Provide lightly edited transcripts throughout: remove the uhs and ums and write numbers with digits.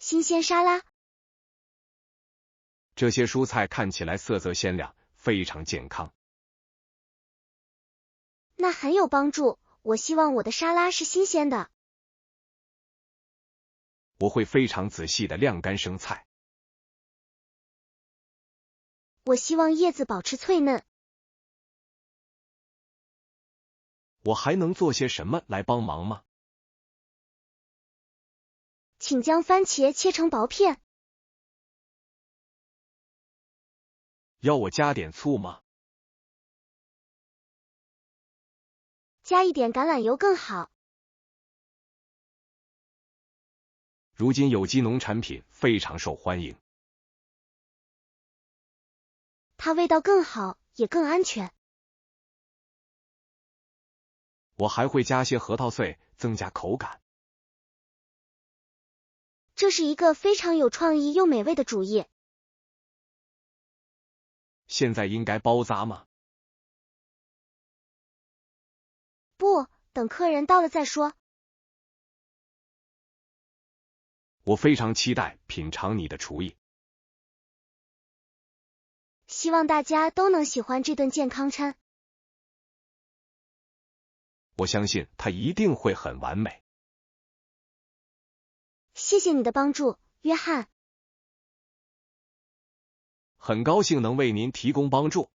新鲜沙拉。这些蔬菜看起来色泽鲜亮，非常健康。那很有帮助，我希望我的沙拉是新鲜的。我会非常仔细地晾干生菜。我希望叶子保持脆嫩。我还能做些什么来帮忙吗？请将番茄切成薄片。要我加点醋吗？加一点橄榄油更好。如今有机农产品非常受欢迎。它味道更好，也更安全。我还会加些核桃碎，增加口感。这是一个非常有创意又美味的主意。现在应该包扎吗？不，等客人到了再说。我非常期待品尝你的厨艺。希望大家都能喜欢这顿健康餐。我相信它一定会很完美。谢谢你的帮助，约翰。很高兴能为您提供帮助。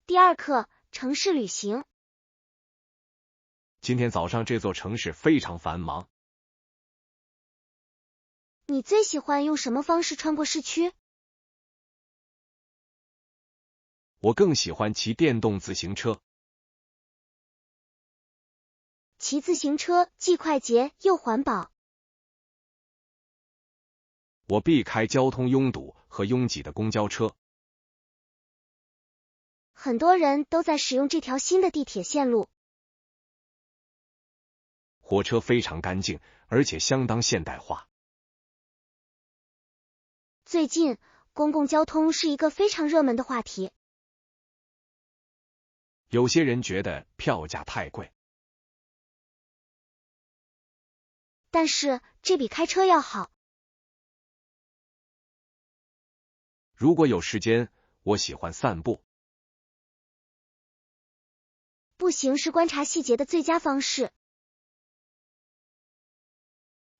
第二课，城市旅行。今天早上这座城市非常繁忙。你最喜欢用什么方式穿过市区？我更喜欢骑电动自行车。骑自行车既快捷又环保。我避开交通拥堵和拥挤的公交车。很多人都在使用这条新的地铁线路。火车非常干净，而且相当现代化。最近，公共交通是一个非常热门的话题。有些人觉得票价太贵，但是这比开车要好。如果有时间，我喜欢散步。步行是观察细节的最佳方式。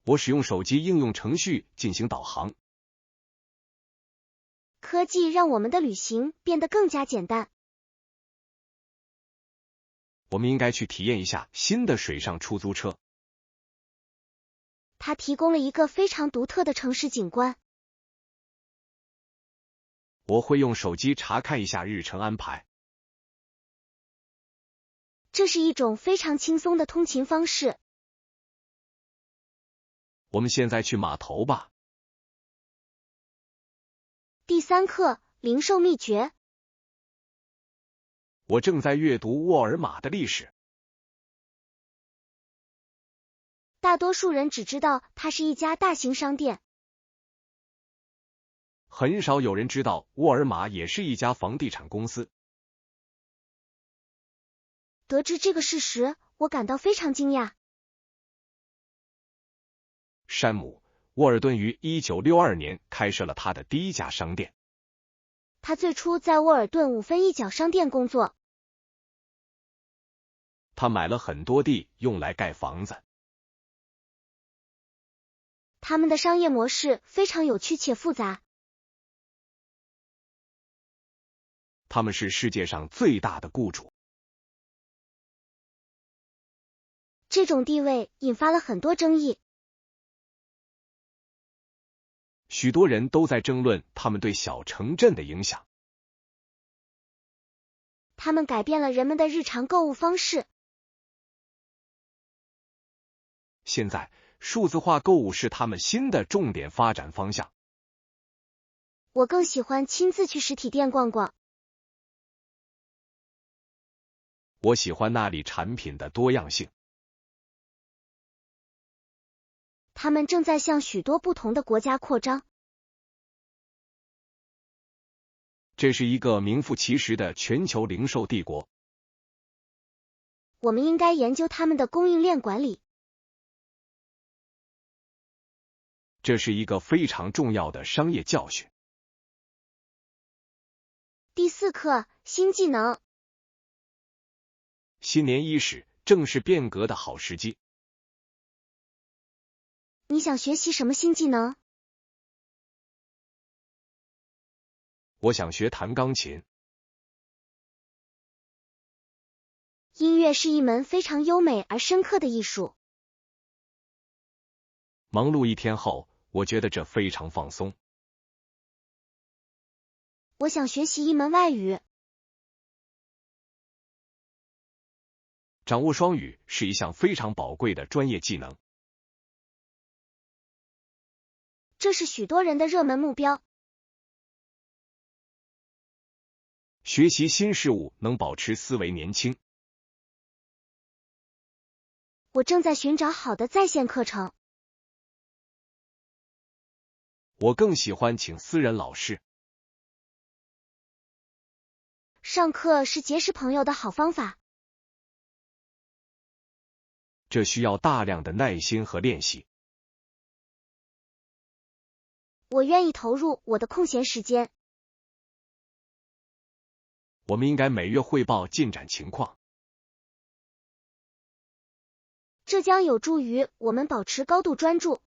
我使用手机应用程序进行导航。科技让我们的旅行变得更加简单。我们应该去体验一下新的水上出租车。它提供了一个非常独特的城市景观。我会用手机查看一下日程安排。这是一种非常轻松的通勤方式。我们现在去码头吧。第三课，零售秘诀。我正在阅读沃尔玛的历史。大多数人只知道它是一家大型商店。很少有人知道沃尔玛也是一家房地产公司。得知这个事实，我感到非常惊讶。山姆·沃尔顿于1962年开设了他的第一家商店。他最初在沃尔顿5分一角商店工作。他买了很多地用来盖房子。他们的商业模式非常有趣且复杂。他们是世界上最大的雇主。这种地位引发了很多争议。许多人都在争论他们对小城镇的影响。他们改变了人们的日常购物方式。现在，数字化购物是他们新的重点发展方向。我更喜欢亲自去实体店逛逛。我喜欢那里产品的多样性。他们正在向许多不同的国家扩张。这是一个名副其实的全球零售帝国。我们应该研究他们的供应链管理。这是一个非常重要的商业教训。第4课，新技能。新年伊始，正是变革的好时机。你想学习什么新技能？我想学弹钢琴。音乐是一门非常优美而深刻的艺术。忙碌一天后，我觉得这非常放松。我想学习一门外语。掌握双语是一项非常宝贵的专业技能。这是许多人的热门目标。学习新事物能保持思维年轻。我正在寻找好的在线课程。我更喜欢请私人老师。上课是结识朋友的好方法。这需要大量的耐心和练习。我愿意投入我的空闲时间。我们应该每月汇报进展情况。这将有助于我们保持高度专注。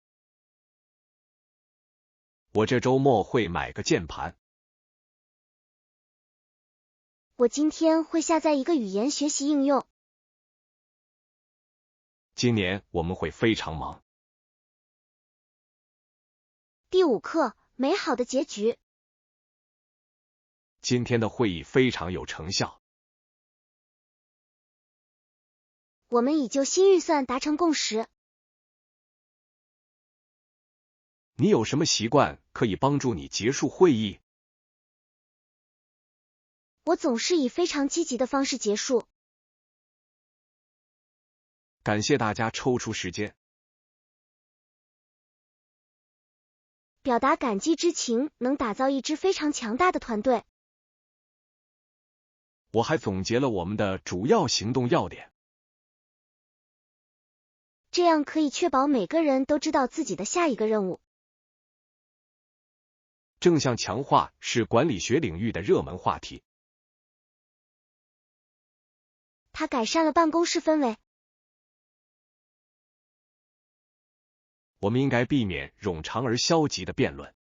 我这周末会买个键盘。我今天会下载一个语言学习应用。今年我们会非常忙。第5课，美好的结局。今天的会议非常有成效。我们已就新预算达成共识。你有什么习惯可以帮助你结束会议？我总是以非常积极的方式结束。感谢大家抽出时间。表达感激之情能打造一支非常强大的团队。我还总结了我们的主要行动要点。这样可以确保每个人都知道自己的下一个任务。正向强化是管理学领域的热门话题。它改善了办公室氛围。我们应该避免冗长而消极的辩论。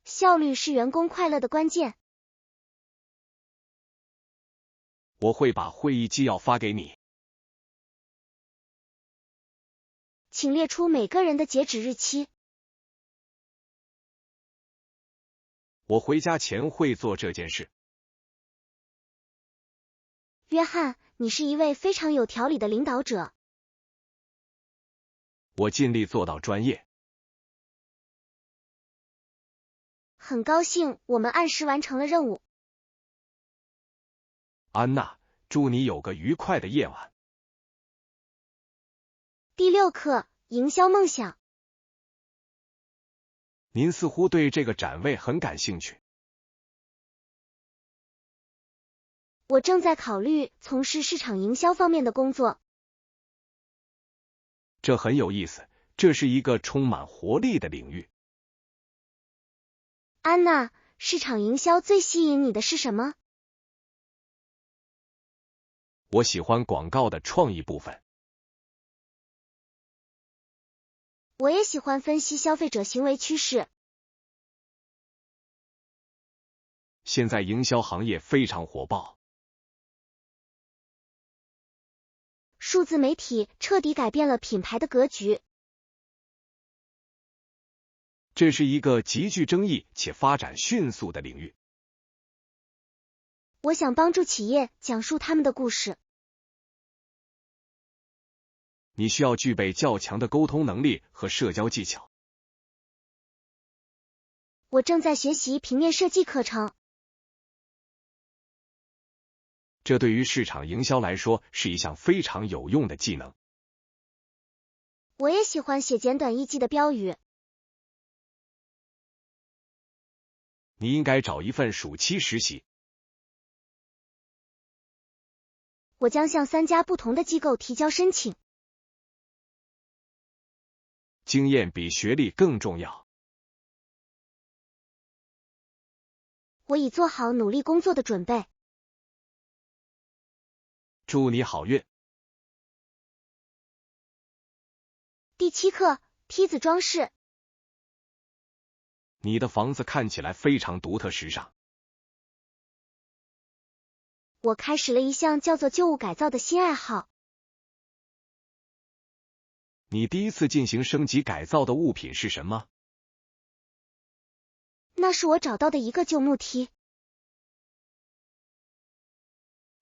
效率是员工快乐的关键。我会把会议纪要发给你。请列出每个人的截止日期。我回家前会做这件事。约翰，你是一位非常有条理的领导者。我尽力做到专业。很高兴我们按时完成了任务。安娜，祝你有个愉快的夜晚。第6课，营销梦想。您似乎对这个展位很感兴趣。我正在考虑从事市场营销方面的工作。这很有意思，这是一个充满活力的领域。安娜，市场营销最吸引你的是什么？我喜欢广告的创意部分。我也喜欢分析消费者行为趋势。现在营销行业非常火爆。数字媒体彻底改变了品牌的格局。这是一个极具争议且发展迅速的领域。我想帮助企业讲述他们的故事。你需要具备较强的沟通能力和社交技巧。我正在学习平面设计课程。这对于市场营销来说是一项非常有用的技能。我也喜欢写简短易记的标语。你应该找一份暑期实习。我将向3家不同的机构提交申请。经验比学历更重要。我已做好努力工作的准备。祝你好运。第7课，梯子装饰。你的房子看起来非常独特时尚。我开始了一项叫做旧物改造的新爱好。你第一次进行升级改造的物品是什么？那是我找到的一个旧木梯。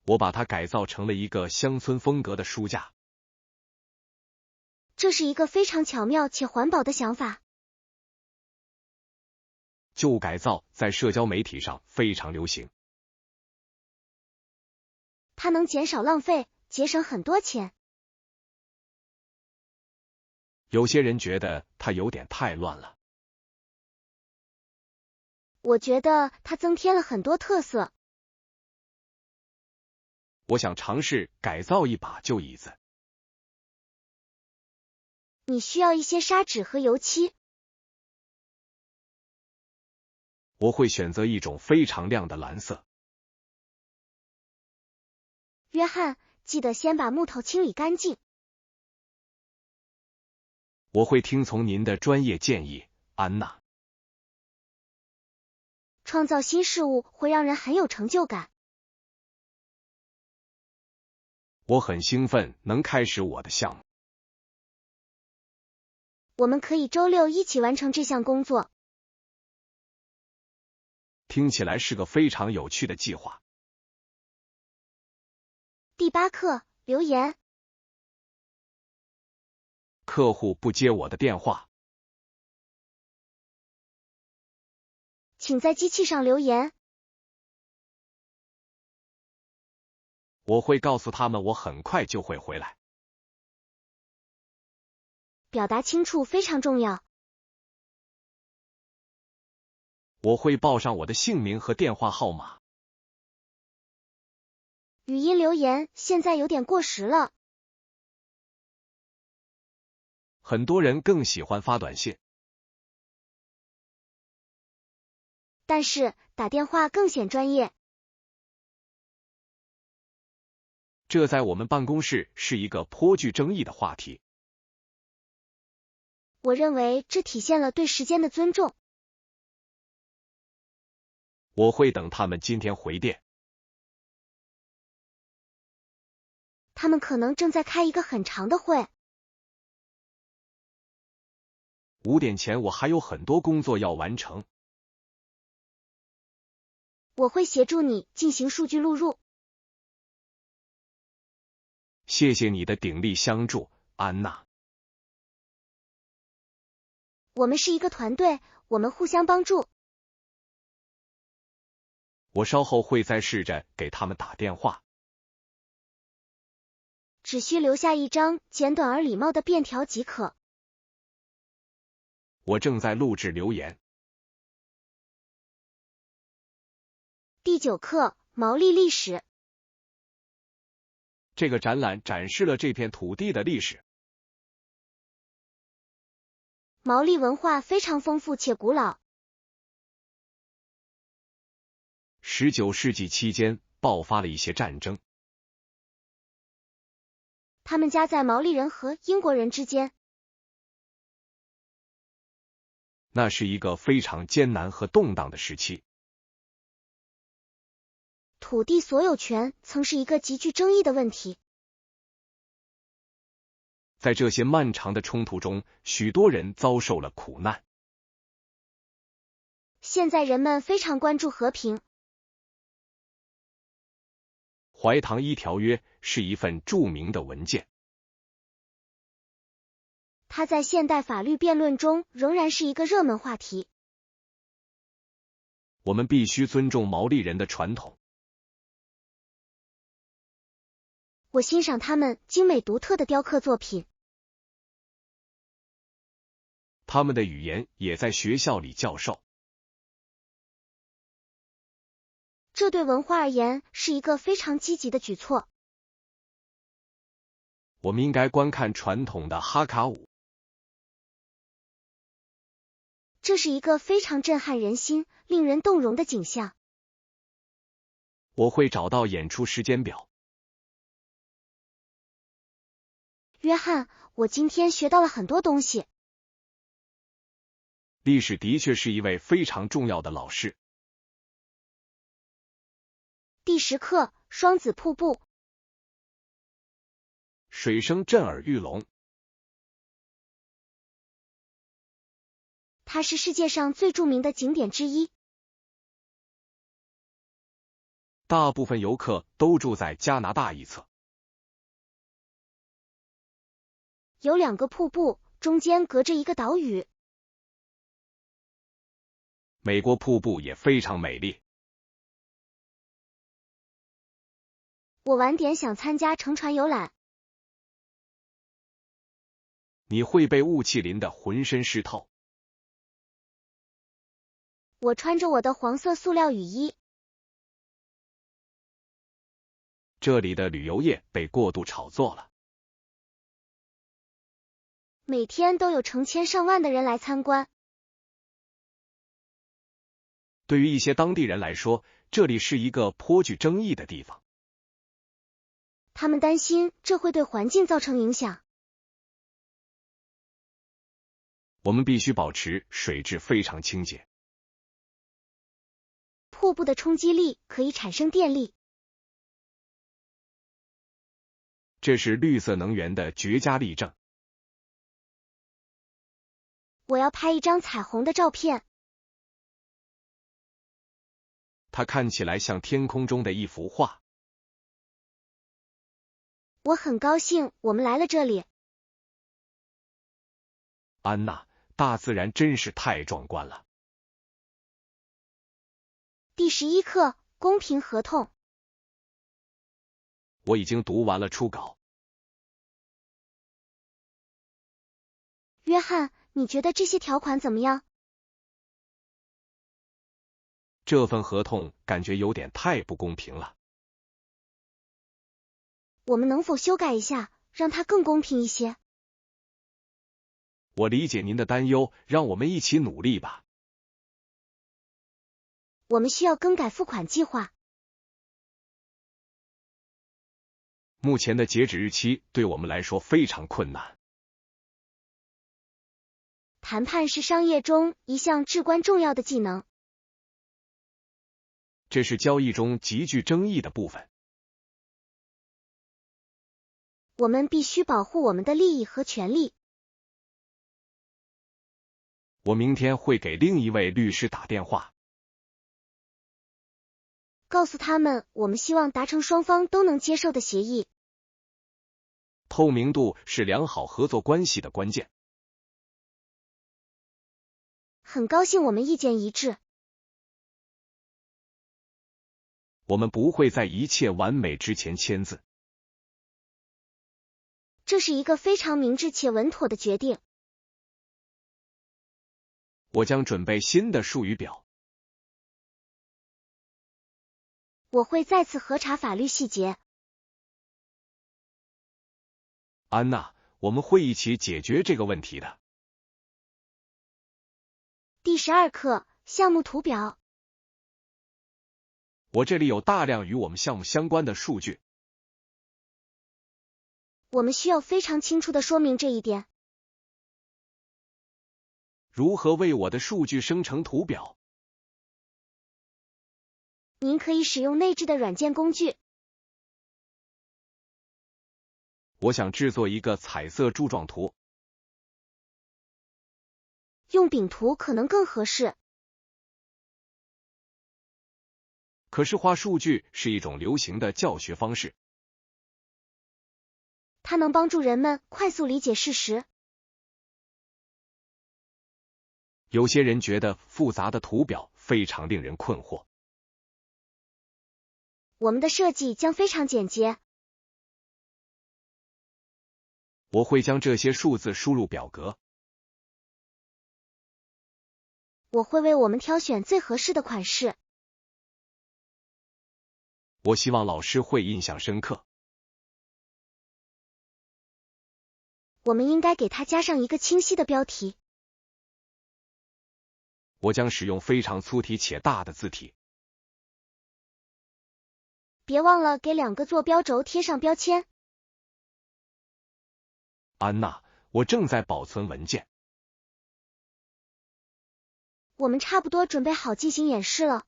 我把它改造成了一个乡村风格的书架。这是一个非常巧妙且环保的想法。旧物改造在社交媒体上非常流行。它能减少浪费，节省很多钱。有些人觉得它有点太乱了。我觉得它增添了很多特色。我想尝试改造一把旧椅子。你需要一些砂纸和油漆。我会选择一种非常亮的蓝色。约翰，记得先把木头清理干净。我会听从您的专业建议，安娜。创造新事物会让人很有成就感。我很兴奋能开始我的项目。我们可以周6一起完成这项工作。听起来是个非常有趣的计划。第8课，留言。客户不接我的电话。请在机器上留言。我会告诉他们我很快就会回来。表达清楚非常重要。我会报上我的姓名和电话号码。语音留言现在有点过时了。很多人更喜欢发短信。但是打电话更显专业。这在我们办公室是一个颇具争议的话题。我认为这体现了对时间的尊重。我会等他们今天回电。他们可能正在开一个很长的会。5点前我还有很多工作要完成。我会协助你进行数据录入。谢谢你的鼎力相助，安娜。我们是一个团队，我们互相帮助。我稍后会再试着给他们打电话。只需留下一张简短而礼貌的便条即可。我正在录制留言。第9课，毛利历史。这个展览展示了这片土地的历史。毛利文化非常丰富且古老。19世纪期间爆发了一些战争。他们夹在毛利人和英国人之间。那是一个非常艰难和动荡的时期。土地所有权曾是一个极具争议的问题。在这些漫长的冲突中，许多人遭受了苦难。现在人们非常关注和平。怀唐伊条约是一份著名的文件。它在现代法律辩论中仍然是一个热门话题。我们必须尊重毛利人的传统。我欣赏他们精美独特的雕刻作品。他们的语言也在学校里教授。这对文化而言是一个非常积极的举措。我们应该观看传统的哈卡舞。这是一个非常震撼人心、令人动容的景象。我会找到演出时间表。约翰，我今天学到了很多东西。历史的确是一位非常重要的老师。第10课，双子瀑布。水声震耳欲聋。它是世界上最著名的景点之一。大部分游客都住在加拿大一侧。有2个瀑布，中间隔着一个岛屿。美国瀑布也非常美丽。我晚点想参加乘船游览。你会被雾气淋得浑身湿透。我穿着我的黄色塑料雨衣。这里的旅游业被过度炒作了。每天都有成千上万的人来参观。对于一些当地人来说，这里是一个颇具争议的地方。他们担心这会对环境造成影响。我们必须保持水质非常清洁。瀑布的冲击力可以产生电力。这是绿色能源的绝佳例证。我要拍一张彩虹的照片。它看起来像天空中的一幅画。我很高兴我们来了这里。安娜，大自然真是太壮观了。第11课，公平合同。我已经读完了初稿。约翰，你觉得这些条款怎么样？这份合同感觉有点太不公平了。我们能否修改一下，让它更公平一些？我理解您的担忧，让我们一起努力吧。我们需要更改付款计划。目前的截止日期对我们来说非常困难。谈判是商业中一项至关重要的技能。这是交易中极具争议的部分。我们必须保护我们的利益和权利。我明天会给另一位律师打电话，告诉他们我们希望达成双方都能接受的协议。透明度是良好合作关系的关键。很高兴我们意见一致。我们不会在一切完美之前签字。这是一个非常明智且稳妥的决定。我将准备新的术语表。我会再次核查法律细节。安娜，我们会一起解决这个问题的。第12课，项目图表。我这里有大量与我们项目相关的数据。我们需要非常清楚地说明这一点。如何为我的数据生成图表？您可以使用内置的软件工具。我想制作一个彩色柱状图。用饼图可能更合适。可视化数据是一种流行的教学方式。它能帮助人们快速理解事实。有些人觉得复杂的图表非常令人困惑。我们的设计将非常简洁。我会将这些数字输入表格。我会为我们挑选最合适的款式。我希望老师会印象深刻。我们应该给它加上一个清晰的标题。我将使用非常粗体且大的字体。别忘了给2个坐标轴贴上标签。安娜，我正在保存文件。我们差不多准备好进行演示了。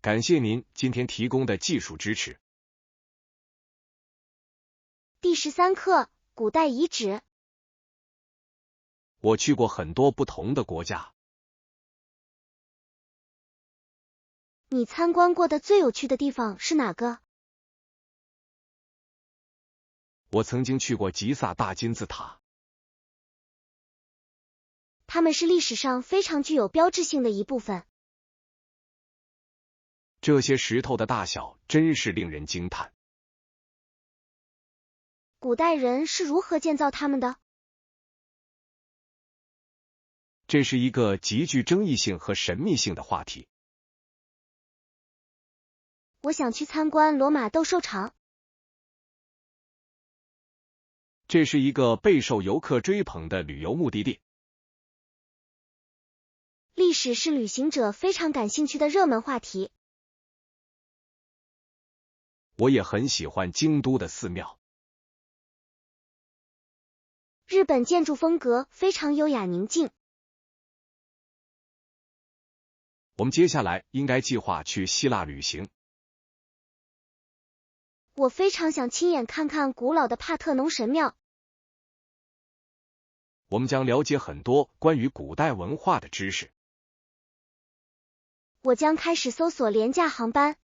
感谢您今天提供的技术支持。第13课，古代遗址。我去过很多不同的国家。你参观过的最有趣的地方是哪个？我曾经去过吉萨大金字塔。它们是历史上非常具有标志性的一部分。这些石头的大小真是令人惊叹。古代人是如何建造它们的？这是一个极具争议性和神秘性的话题。我想去参观罗马斗兽场。这是一个备受游客追捧的旅游目的地。历史是旅行者非常感兴趣的热门话题。我也很喜欢京都的寺庙。日本建筑风格非常优雅宁静。我们接下来应该计划去希腊旅行。我非常想亲眼看看古老的帕特农神庙。我们将了解很多关于古代文化的知识。我将开始搜索廉价航班。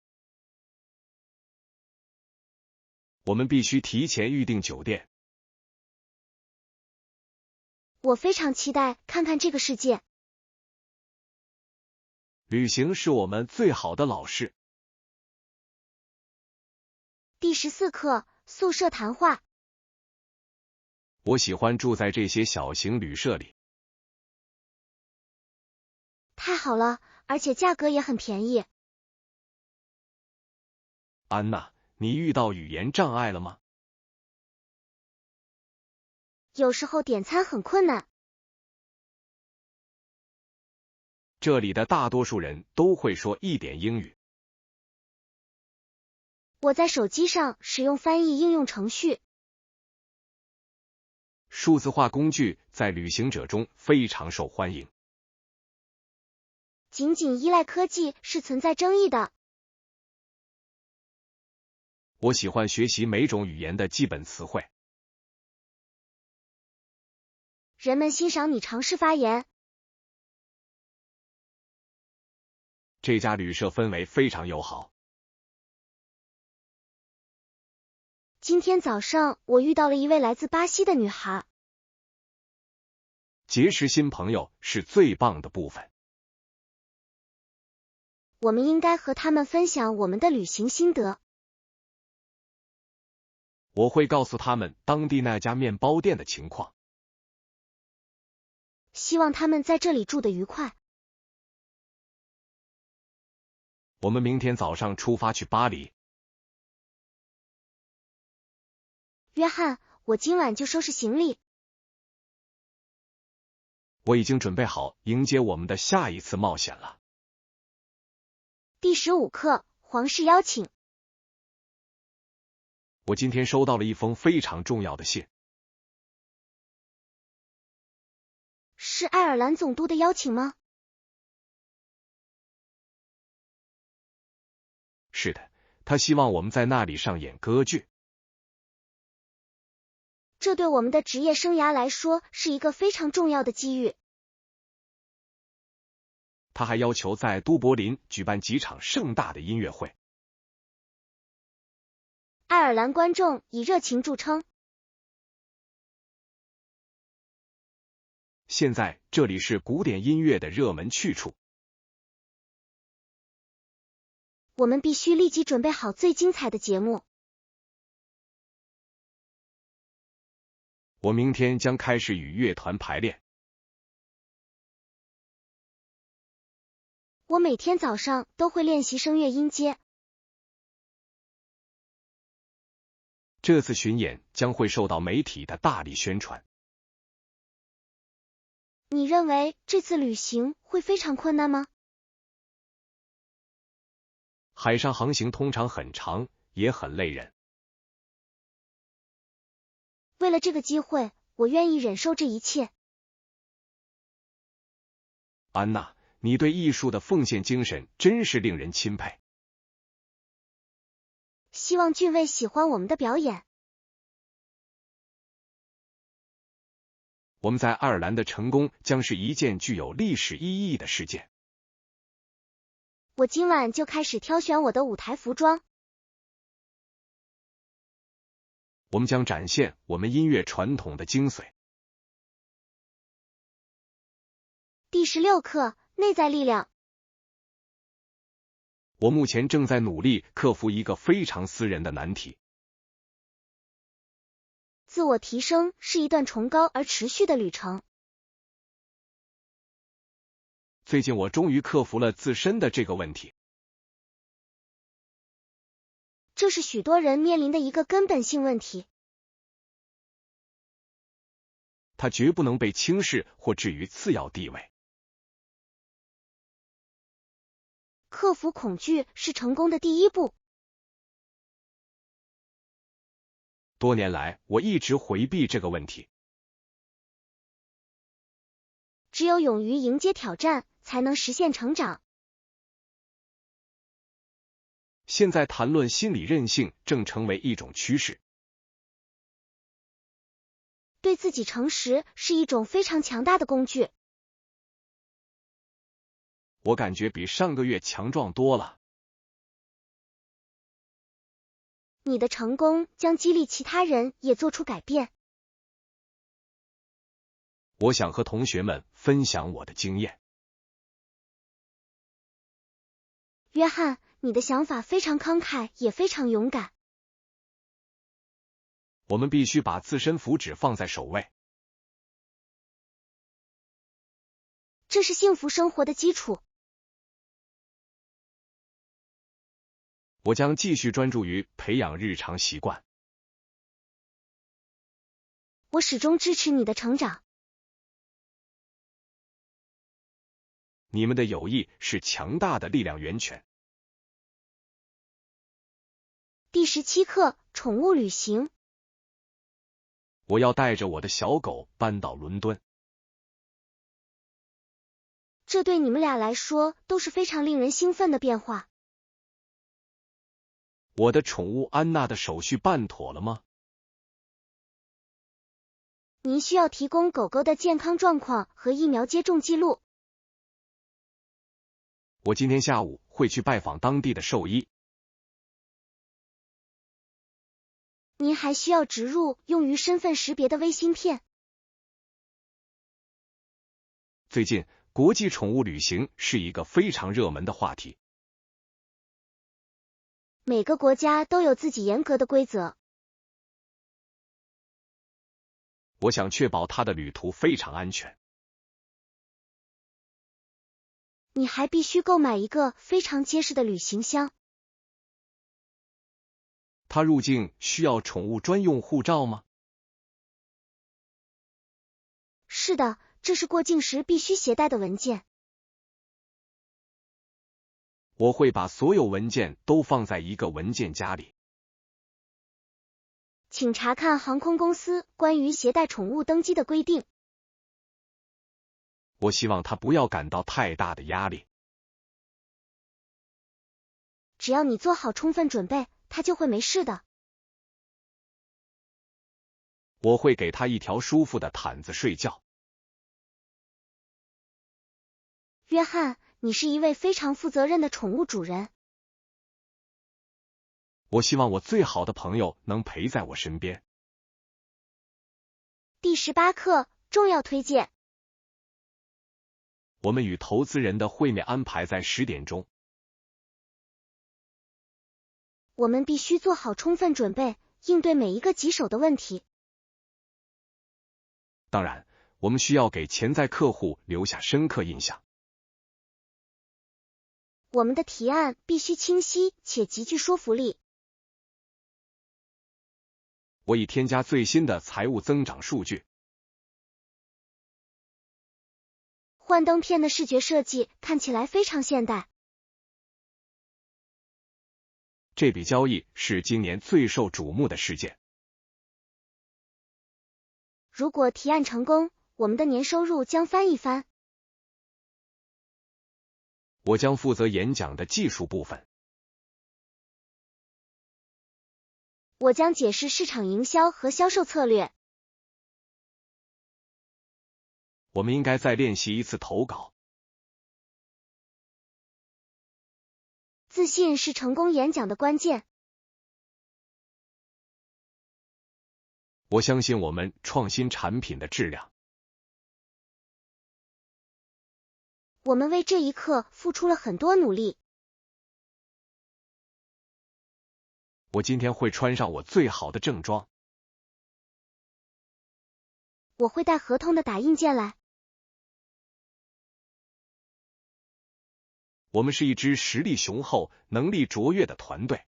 我们必须提前预订酒店。我非常期待看看这个世界。旅行是我们最好的老师。第14课，宿舍谈话。我喜欢住在这些小型旅社里。太好了，而且价格也很便宜。安娜，你遇到语言障碍了吗？有时候点餐很困难。这里的大多数人都会说一点英语。我在手机上使用翻译应用程序。数字化工具在旅行者中非常受欢迎。仅仅依赖科技是存在争议的。我喜欢学习每种语言的基本词汇。人们欣赏你尝试发言。这家旅社氛围非常友好。今天早上我遇到了一位来自巴西的女孩。结识新朋友是最棒的部分。我们应该和他们分享我们的旅行心得。我会告诉他们当地那家面包店的情况。希望他们在这里住得愉快。我们明天早上出发去巴黎。约翰，我今晚就收拾行李。我已经准备好迎接我们的下一次冒险了。第15课，皇室邀请。我今天收到了一封非常重要的信。是爱尔兰总督的邀请吗？是的，他希望我们在那里上演歌剧。这对我们的职业生涯来说是一个非常重要的机遇。他还要求在都柏林举办几场盛大的音乐会。爱尔兰观众以热情著称。现在这里是古典音乐的热门去处。我们必须立即准备好最精彩的节目。我明天将开始与乐团排练。我每天早上都会练习声乐音阶。这次巡演将会受到媒体的大力宣传。你认为这次旅行会非常困难吗？海上航行通常很长，也很累人。为了这个机会，我愿意忍受这一切。安娜，你对艺术的奉献精神真是令人钦佩。希望俊尉喜欢我们的表演。我们在爱尔兰的成功将是一件具有历史意义的事件。我今晚就开始挑选我的舞台服装。我们将展现我们音乐传统的精髓。第16课，内在力量。我目前正在努力克服一个非常私人的难题。自我提升是一段崇高而持续的旅程。最近我终于克服了自身的这个问题。这是许多人面临的一个根本性问题。它绝不能被轻视或置于次要地位。克服恐惧是成功的第一步。多年来，我一直回避这个问题。只有勇于迎接挑战，才能实现成长。现在谈论心理韧性正成为一种趋势。对自己诚实是一种非常强大的工具。我感觉比上个月强壮多了。你的成功将激励其他人也做出改变。我想和同学们分享我的经验。约翰，你的想法非常慷慨，也非常勇敢。我们必须把自身福祉放在首位。这是幸福生活的基础。我将继续专注于培养日常习惯。我始终支持你的成长。你们的友谊是强大的力量源泉。第17课，宠物旅行。我要带着我的小狗搬到伦敦。这对你们俩来说都是非常令人兴奋的变化。我的宠物安娜的手续办妥了吗？您需要提供狗狗的健康状况和疫苗接种记录。我今天下午会去拜访当地的兽医。您还需要植入用于身份识别的微芯片。最近，国际宠物旅行是一个非常热门的话题。每个国家都有自己严格的规则。我想确保他的旅途非常安全。你还必须购买一个非常结实的旅行箱。他入境需要宠物专用护照吗？是的，这是过境时必须携带的文件。我会把所有文件都放在一个文件夹里。请查看航空公司关于携带宠物登机的规定。我希望他不要感到太大的压力。只要你做好充分准备，他就会没事的。我会给他一条舒服的毯子睡觉。约翰，你是一位非常负责任的宠物主人。我希望我最好的朋友能陪在我身边。第18课，重要推荐。我们与投资人的会面安排在10点钟。我们必须做好充分准备，应对每一个棘手的问题。当然，我们需要给潜在客户留下深刻印象。我们的提案必须清晰且极具说服力。我已添加最新的财务增长数据。幻灯片的视觉设计看起来非常现代。这笔交易是今年最受瞩目的事件。如果提案成功，我们的年收入将翻一番。我将负责演讲的技术部分。我将解释市场营销和销售策略。我们应该再练习一次投稿。自信是成功演讲的关键。我相信我们创新产品的质量。我们为这一刻付出了很多努力。我今天会穿上我最好的正装。我会带合同的打印件来。我们是一支实力雄厚、能力卓越的团队。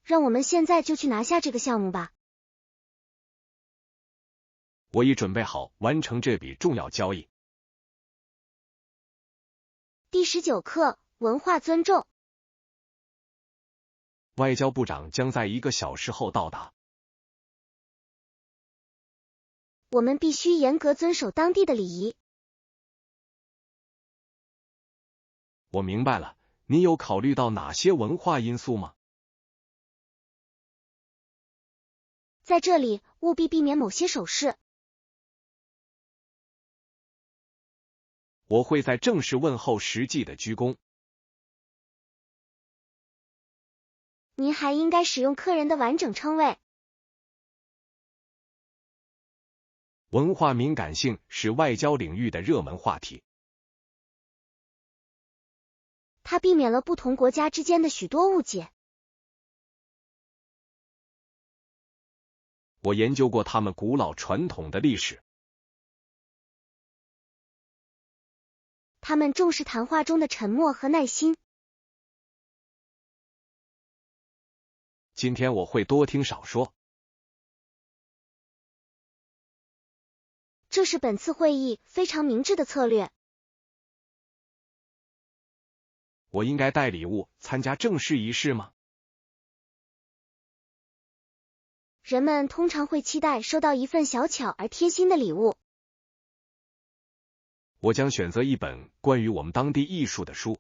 让我们现在就去拿下这个项目吧。我已准备好完成这笔重要交易。第19课，文化尊重。外交部长将在1个小时后到达。我们必须严格遵守当地的礼仪。我明白了，你有考虑到哪些文化因素吗？在这里，务必避免某些手势。我会在正式问候时记得鞠躬。您还应该使用客人的完整称谓。文化敏感性是外交领域的热门话题。它避免了不同国家之间的许多误解。我研究过他们古老传统的历史。他们重视谈话中的沉默和耐心。今天我会多听少说。这是本次会议非常明智的策略。我应该带礼物参加正式仪式吗？人们通常会期待收到一份小巧而贴心的礼物。我将选择一本关于我们当地艺术的书。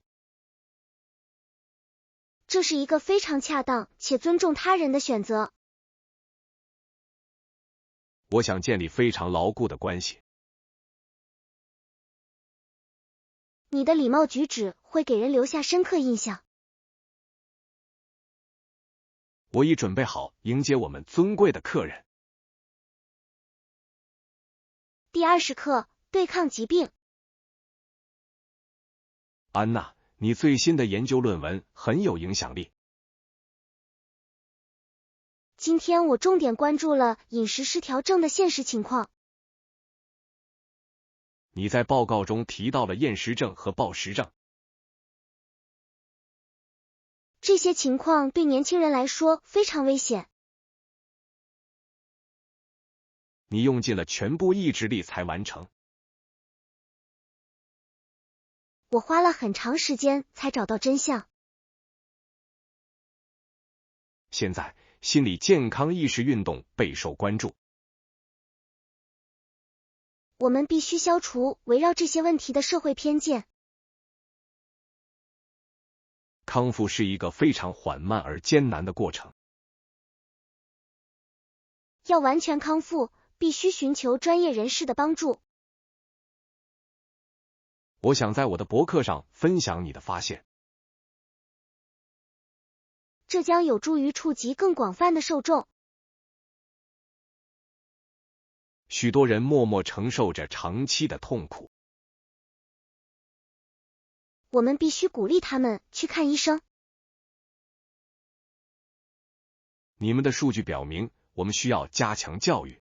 这是一个非常恰当且尊重他人的选择。我想建立非常牢固的关系。你的礼貌举止会给人留下深刻印象。我已准备好迎接我们尊贵的客人。第20课，对抗疾病。安娜，你最新的研究论文很有影响力。今天我重点关注了饮食失调症的现实情况。你在报告中提到了厌食症和暴食症。这些情况对年轻人来说非常危险。你用尽了全部意志力才完成。我花了很长时间才找到真相。现在，心理健康意识运动备受关注。我们必须消除围绕这些问题的社会偏见。康复是一个非常缓慢而艰难的过程。要完全康复，必须寻求专业人士的帮助。我想在我的博客上分享你的发现。这将有助于触及更广泛的受众。许多人默默承受着长期的痛苦。我们必须鼓励他们去看医生。你们的数据表明，我们需要加强教育。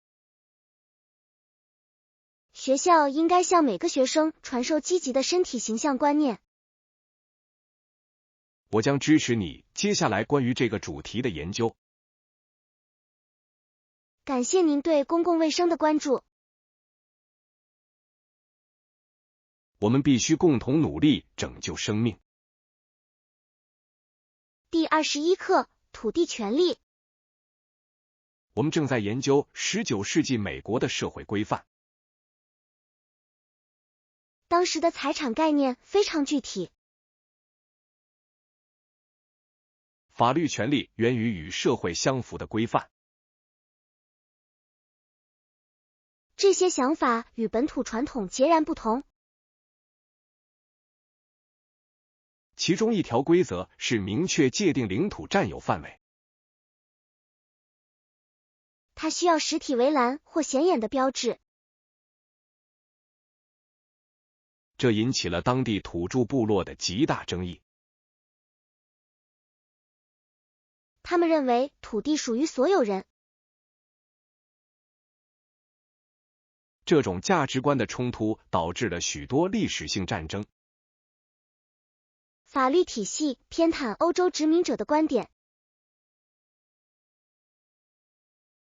学校应该向每个学生传授积极的身体形象观念。我将支持你接下来关于这个主题的研究。感谢您对公共卫生的关注。我们必须共同努力拯救生命。第21课，土地权利。我们正在研究19世纪美国的社会规范。当时的财产概念非常具体。法律权利源于与社会相符的规范。这些想法与本土传统截然不同。其中一条规则是明确界定领土占有范围。它需要实体围栏或显眼的标志。这引起了当地土著部落的极大争议。他们认为土地属于所有人。这种价值观的冲突导致了许多历史性战争。法律体系偏袒欧洲殖民者的观点。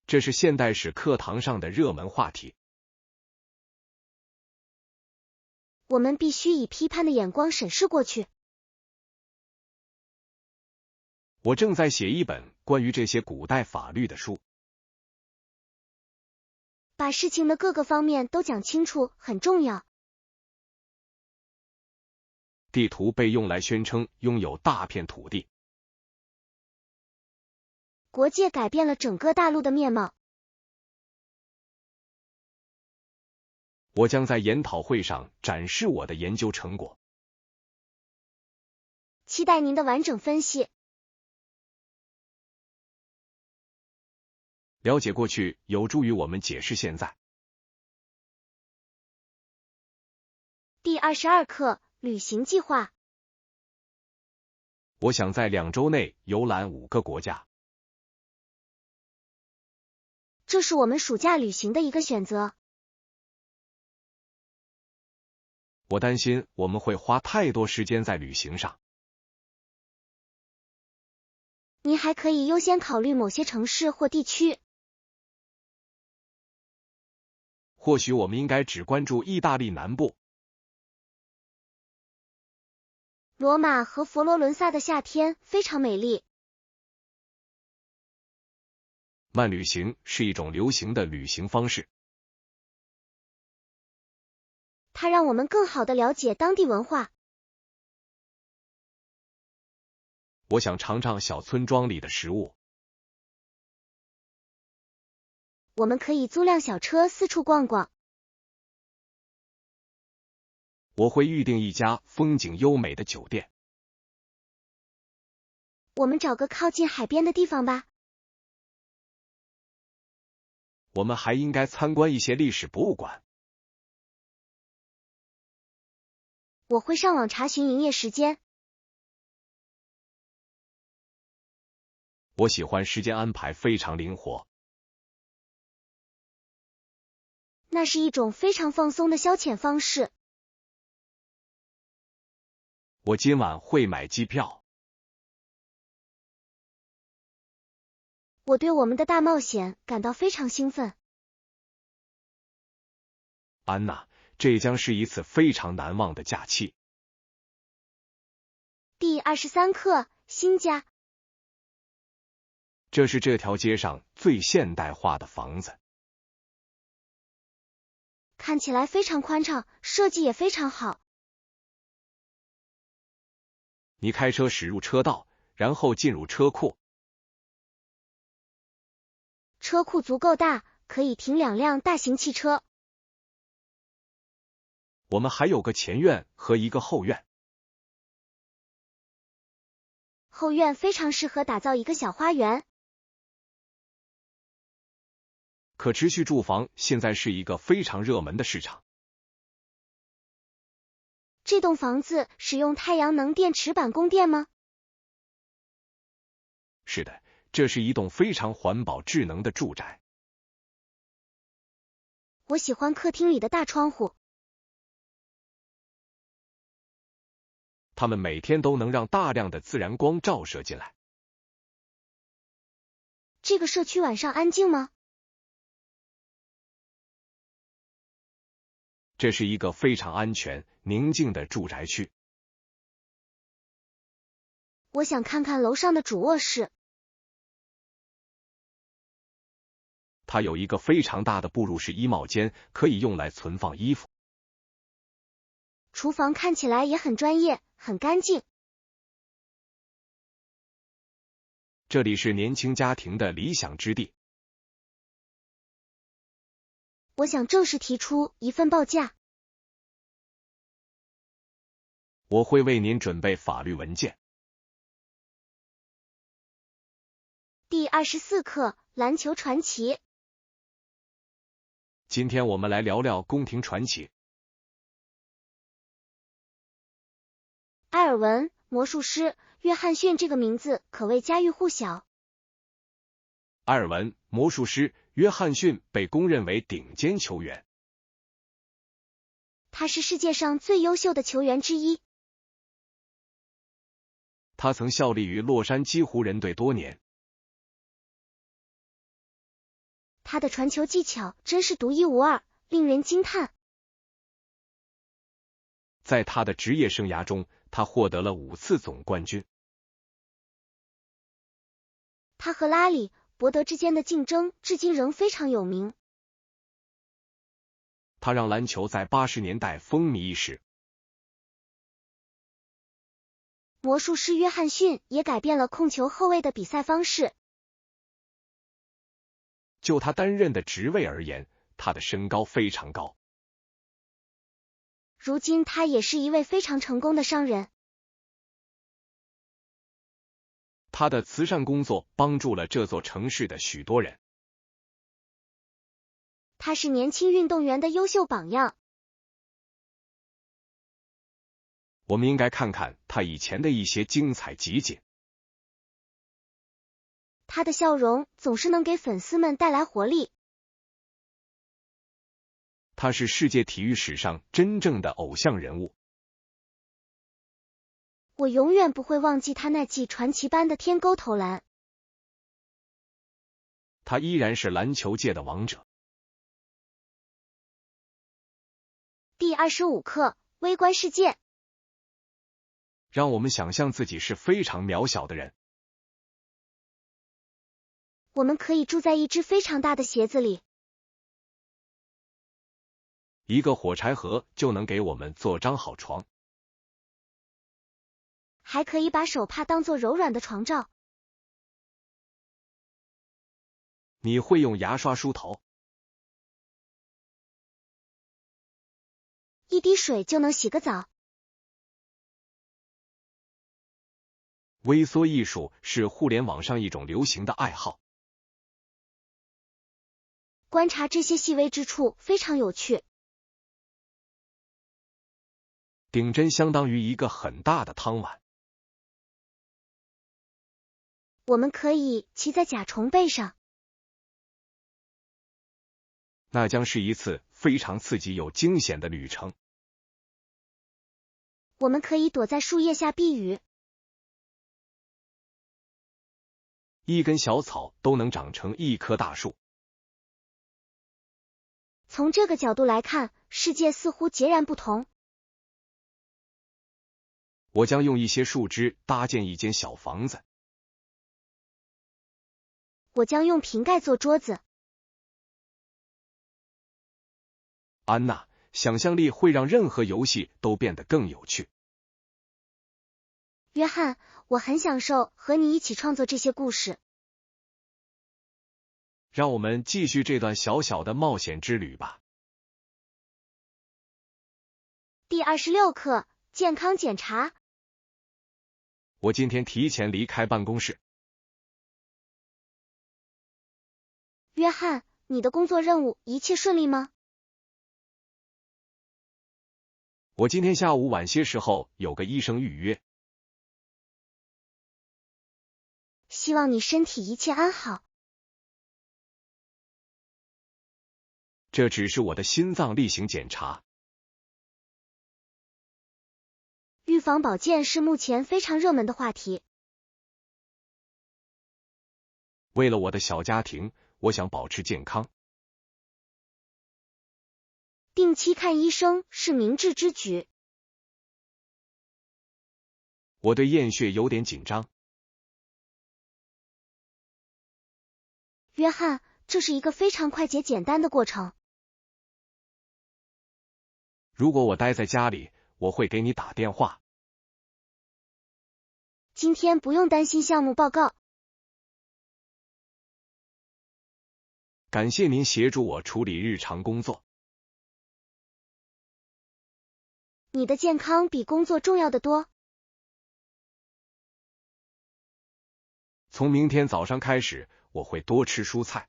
这是现代史课堂上的热门话题。我们必须以批判的眼光审视过去。我正在写一本关于这些古代法律的书。把事情的各个方面都讲清楚很重要。地图被用来宣称拥有大片土地。国界改变了整个大陆的面貌。我将在研讨会上展示我的研究成果。期待您的完整分析。了解过去有助于我们解释现在。第22课，旅行计划。我想在2周内游览5个国家。这是我们暑假旅行的一个选择。我担心我们会花太多时间在旅行上。您还可以优先考虑某些城市或地区。或许我们应该只关注意大利南部。罗马和佛罗伦萨的夏天非常美丽。慢旅行是一种流行的旅行方式。它让我们更好地了解当地文化。我想尝尝小村庄里的食物。我们可以租辆小车四处逛逛。我会预定一家风景优美的酒店。我们找个靠近海边的地方吧。我们还应该参观一些历史博物馆。我会上网查询营业时间。我喜欢时间安排非常灵活。那是一种非常放松的消遣方式。我今晚会买机票。我对我们的大冒险感到非常兴奋。安娜，这将是一次非常难忘的假期。第23课，新家。这是这条街上最现代化的房子。看起来非常宽敞，设计也非常好。你开车驶入车道，然后进入车库。车库足够大，可以停2辆大型汽车。我们还有个前院和一个后院。后院非常适合打造一个小花园。可持续住房现在是一个非常热门的市场。这栋房子使用太阳能电池板供电吗？是的，这是一栋非常环保智能的住宅。我喜欢客厅里的大窗户。它们每天都能让大量的自然光照射进来。这个社区晚上安静吗？这是一个非常安全、宁静的住宅区。我想看看楼上的主卧室。它有一个非常大的步入式衣帽间，可以用来存放衣服。厨房看起来也很专业，很干净。这里是年轻家庭的理想之地。我想正式提出一份报价。我会为您准备法律文件。第24课，篮球传奇。今天我们来聊聊宫廷传奇。埃尔文·魔术师约翰逊这个名字可谓家喻户晓。埃尔文·魔术师约翰逊被公认为顶尖球员，他是世界上最优秀的球员之一。他曾效力于洛杉矶湖人队多年。他的传球技巧真是独一无二，令人惊叹。在他的职业生涯中，他获得了5次总冠军。他和拉里·伯德之间的竞争至今仍非常有名。他让篮球在80年代风靡一时。魔术师约翰逊也改变了控球后卫的比赛方式。就他担任的职位而言，他的身高非常高。如今他也是一位非常成功的商人。他的慈善工作帮助了这座城市的许多人。他是年轻运动员的优秀榜样。我们应该看看他以前的一些精彩集锦。他的笑容总是能给粉丝们带来活力。他是世界体育史上真正的偶像人物。我永远不会忘记他那记传奇般的天勾投篮。他依然是篮球界的王者。第25课，微观世界。让我们想象自己是非常渺小的人。我们可以住在一只非常大的鞋子里。一个火柴盒就能给我们做张好床。还可以把手帕当作柔软的床罩。你会用牙刷梳头？一滴水就能洗个澡。微缩艺术是互联网上一种流行的爱好。观察这些细微之处非常有趣。顶针相当于一个很大的汤碗。我们可以骑在甲虫背上。那将是一次非常刺激又惊险的旅程。我们可以躲在树叶下避雨。一根小草都能长成一棵大树。从这个角度来看，世界似乎截然不同。我将用一些树枝搭建一间小房子。我将用瓶盖做桌子。安娜，想象力会让任何游戏都变得更有趣。约翰，我很享受和你一起创作这些故事。让我们继续这段小小的冒险之旅吧。第26课，健康检查。我今天提前离开办公室。约翰，你的工作任务一切顺利吗？我今天下午晚些时候有个医生预约。希望你身体一切安好。这只是我的心脏例行检查。预防保健是目前非常热门的话题。为了我的小家庭，我想保持健康。定期看医生是明智之举。我对验血有点紧张。约翰，这是一个非常快捷简单的过程。如果我待在家里，我会给你打电话。今天不用担心项目报告。感谢您协助我处理日常工作。你的健康比工作重要得多。从明天早上开始，我会多吃蔬菜。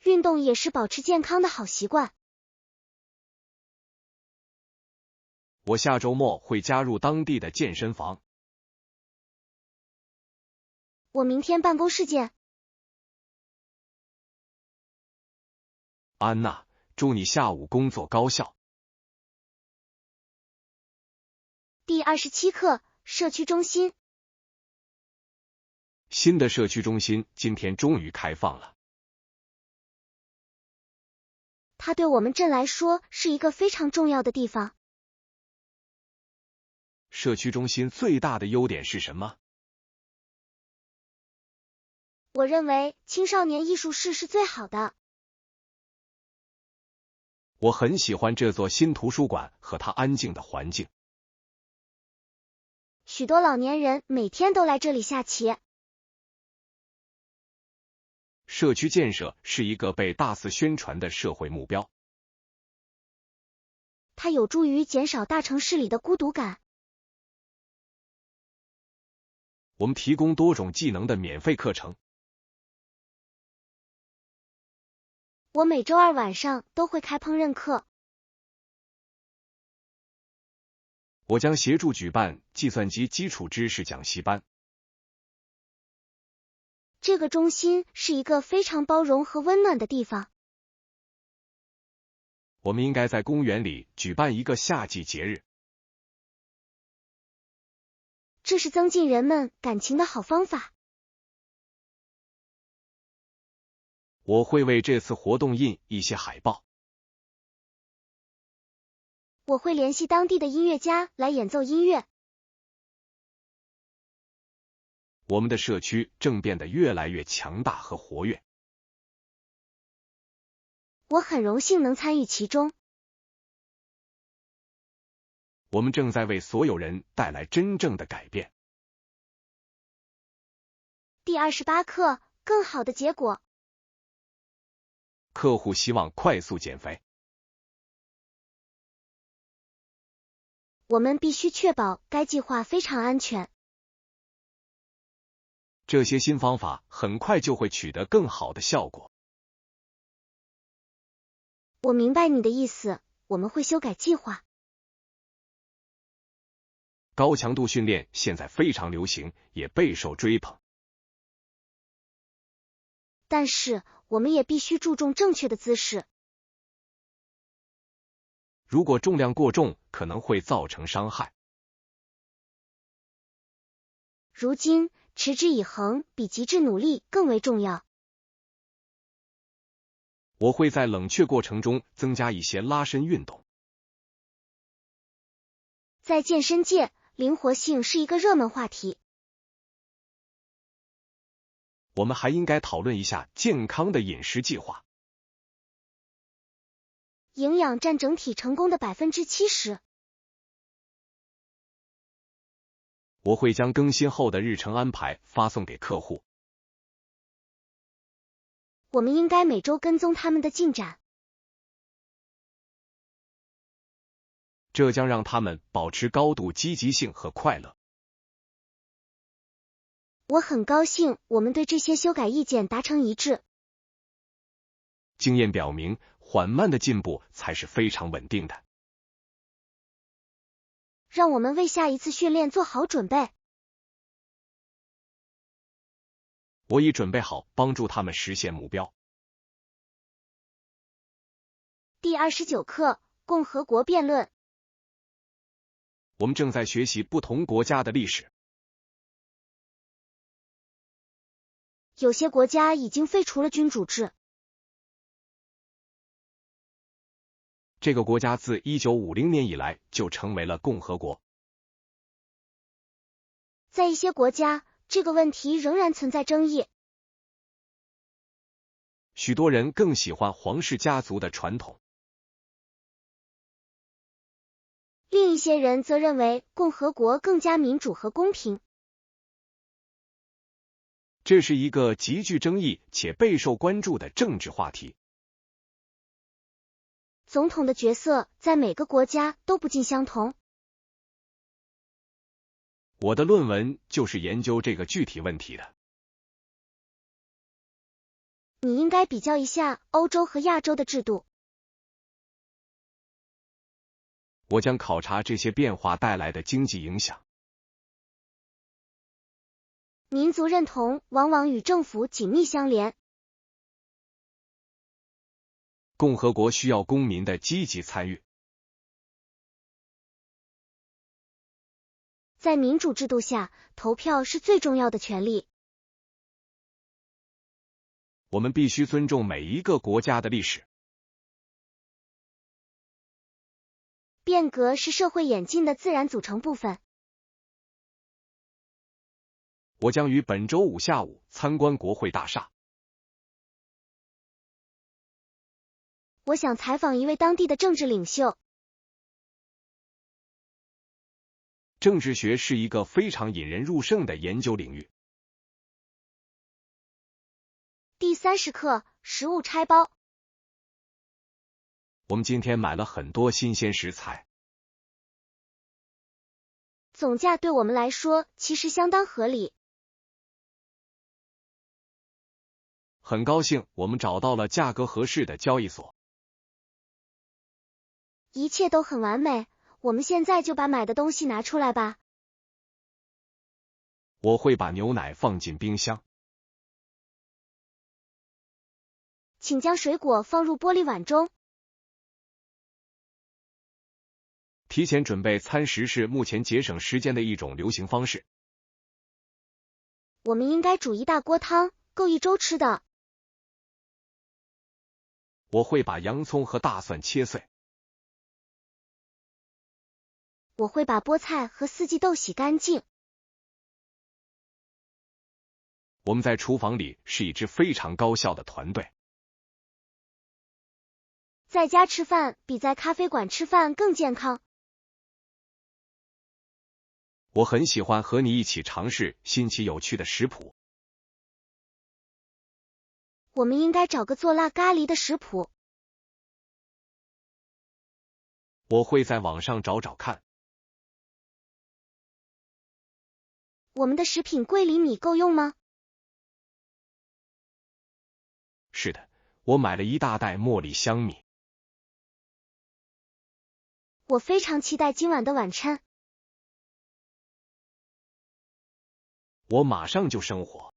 运动也是保持健康的好习惯。我下周末会加入当地的健身房。我明天办公室见。安娜，祝你下午工作高效。第27课，社区中心。新的社区中心今天终于开放了。它对我们镇来说是一个非常重要的地方。社区中心最大的优点是什么？我认为青少年艺术室是最好的。我很喜欢这座新图书馆和它安静的环境。许多老年人每天都来这里下棋。社区建设是一个被大肆宣传的社会目标。它有助于减少大城市里的孤独感。我们提供多种技能的免费课程。我每周二晚上都会开烹饪课。我将协助举办计算机基础知识讲习班。这个中心是一个非常包容和温暖的地方。我们应该在公园里举办一个夏季节日。这是增进人们感情的好方法。我会为这次活动印一些海报。我会联系当地的音乐家来演奏音乐。我们的社区正变得越来越强大和活跃。我很荣幸能参与其中。我们正在为所有人带来真正的改变。第28课，更好的结果。客户希望快速减肥。我们必须确保该计划非常安全。这些新方法很快就会取得更好的效果。我明白你的意思，我们会修改计划。高强度训练现在非常流行，也备受追捧。但是，我们也必须注重正确的姿势。如果重量过重，可能会造成伤害。如今，持之以恒比极致努力更为重要。我会在冷却过程中增加一些拉伸运动。在健身界，灵活性是一个热门话题。我们还应该讨论一下健康的饮食计划。营养占整体成功的70%。我会将更新后的日程安排发送给客户。我们应该每周跟踪他们的进展。这将让他们保持高度积极性和快乐。我很高兴我们对这些修改意见达成一致。经验表明，缓慢的进步才是非常稳定的。让我们为下一次训练做好准备。我已准备好帮助他们实现目标。第29课，共和国辩论。我们正在学习不同国家的历史。有些国家已经废除了君主制。这个国家自1950年以来就成为了共和国。在一些国家，这个问题仍然存在争议。许多人更喜欢皇室家族的传统，另一些人则认为共和国更加民主和公平。这是一个极具争议且备受关注的政治话题。总统的角色在每个国家都不尽相同。我的论文就是研究这个具体问题的。你应该比较一下欧洲和亚洲的制度。我将考察这些变化带来的经济影响。民族认同往往与政府紧密相连。共和国需要公民的积极参与。在民主制度下，投票是最重要的权利。我们必须尊重每一个国家的历史。变革是社会演进的自然组成部分。我将于本周五下午参观国会大厦。我想采访一位当地的政治领袖。政治学是一个非常引人入胜的研究领域。第30课，食物拆包。我们今天买了很多新鲜食材。总价对我们来说其实相当合理。很高兴我们找到了价格合适的交易所。一切都很完美，我们现在就把买的东西拿出来吧。我会把牛奶放进冰箱。请将水果放入玻璃碗中。提前准备餐食是目前节省时间的一种流行方式。我们应该煮一大锅汤，够一周吃的。我会把洋葱和大蒜切碎。我会把菠菜和四季豆洗干净。我们在厨房里是一支非常高效的团队。在家吃饭比在咖啡馆吃饭更健康。我很喜欢和你一起尝试新奇有趣的食谱。我们应该找个做辣咖喱的食谱。我会在网上找找看。我们的食品柜里米够用吗？是的，我买了一大袋茉莉香米。我非常期待今晚的晚餐。我马上就生火。